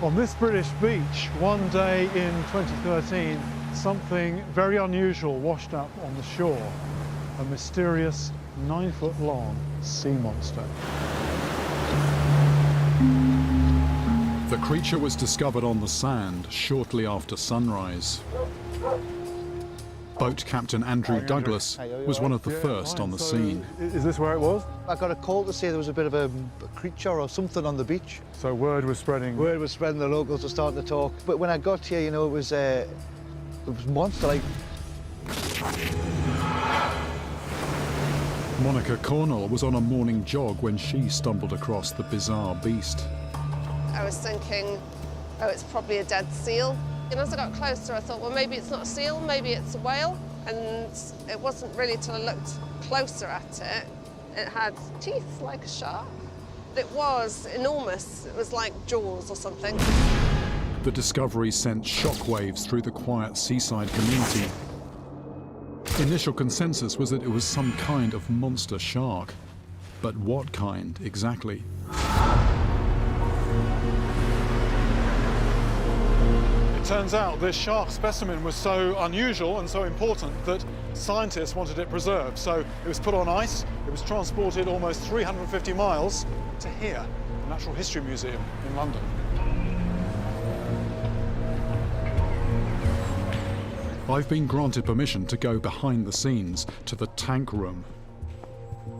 On this British beach, one day in 2013, something very unusual washed up on the shore. A mysterious 9-foot-long sea monster. The creature was discovered on the sand shortly after sunrise. Boat captain Andrew Douglas was one of the first on the scene. Is this where it was? I got a call to say there was a bit of a creature or something on the beach. So word was spreading. Word was spreading, the locals were starting to talk. But when I got here, you know, it was monster-like. Monica Cornell was on a morning jog when she stumbled across the bizarre beast. I was thinking, oh, it's probably a dead seal. And as I got closer, I thought, well, maybe it's not a seal, maybe it's a whale. And it wasn't really till I looked closer at it. It had teeth like a shark. It was enormous. It was like Jaws or something. The discovery sent shockwaves through the quiet seaside community. Initial consensus was that it was some kind of monster shark. But what kind exactly? It turns out this shark specimen was so unusual and so important that scientists wanted it preserved. So it was put on ice, it was transported almost 350 miles to here, the Natural History Museum in London. I've been granted permission to go behind the scenes to the tank room,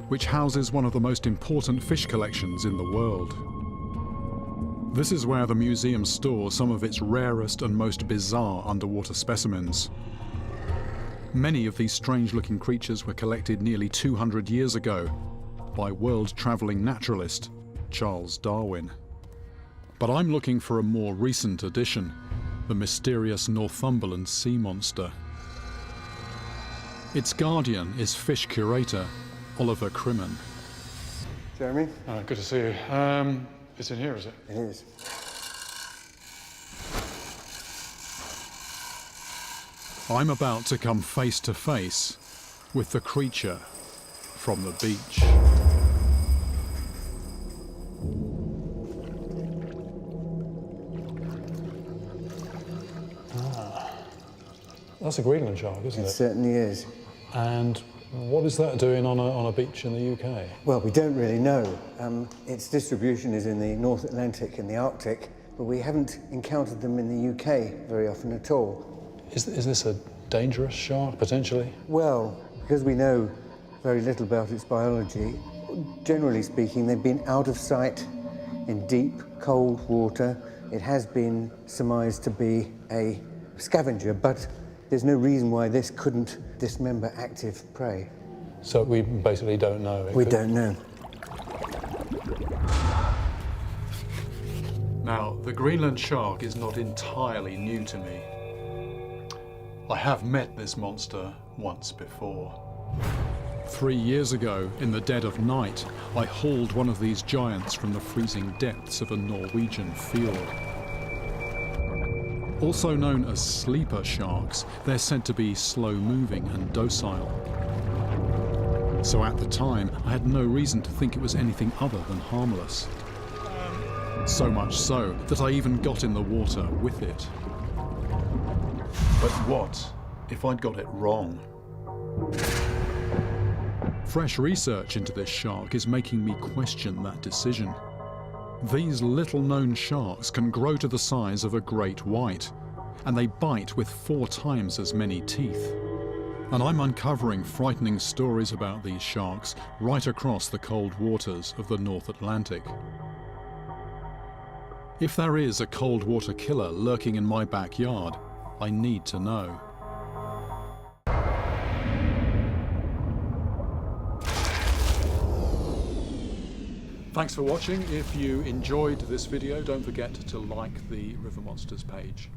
which houses one of the most important fish collections in the world. This is where the museum stores some of its rarest and most bizarre underwater specimens. Many of these strange-looking creatures were collected nearly 200 years ago by world-traveling naturalist Charles Darwin. But I'm looking for a more recent addition, the mysterious Northumberland sea monster. Its guardian is fish curator Oliver Crimmen. Jeremy? Good to see you. It's in here, is it? It is. I'm about to come face to face with the creature from the beach. That's a Greenland shark, isn't It it? certainly is. And what is that doing on a beach in the UK? Well, we don't really know. Its distribution is in the North Atlantic and the Arctic, but we haven't encountered them in the UK very often at all. Is this a dangerous shark, potentially? Well, because we know very little about its biology, generally speaking, they've been out of sight in deep, cold water. It has been surmised to be a scavenger, but there's no reason why this couldn't dismember active prey. So we basically don't know. We don't know. Now, the Greenland shark is not entirely new to me. I have met this monster once before. 3 years ago, in the dead of night, I hauled one of these giants from the freezing depths of a Norwegian fjord. Also known as sleeper sharks, they're said to be slow-moving and docile. So at the time, I had no reason to think it was anything other than harmless. So much so that I even got in the water with it. But what if I'd got it wrong? Fresh research into this shark is making me question that decision. These little-known sharks can grow to the size of a great white, and they bite with 4 times as many teeth. And I'm uncovering frightening stories about these sharks right across the cold waters of the North Atlantic. If there is a cold water killer lurking in my backyard, I need to know. Thanks for watching. If you enjoyed this video, don't forget to like the River Monsters page.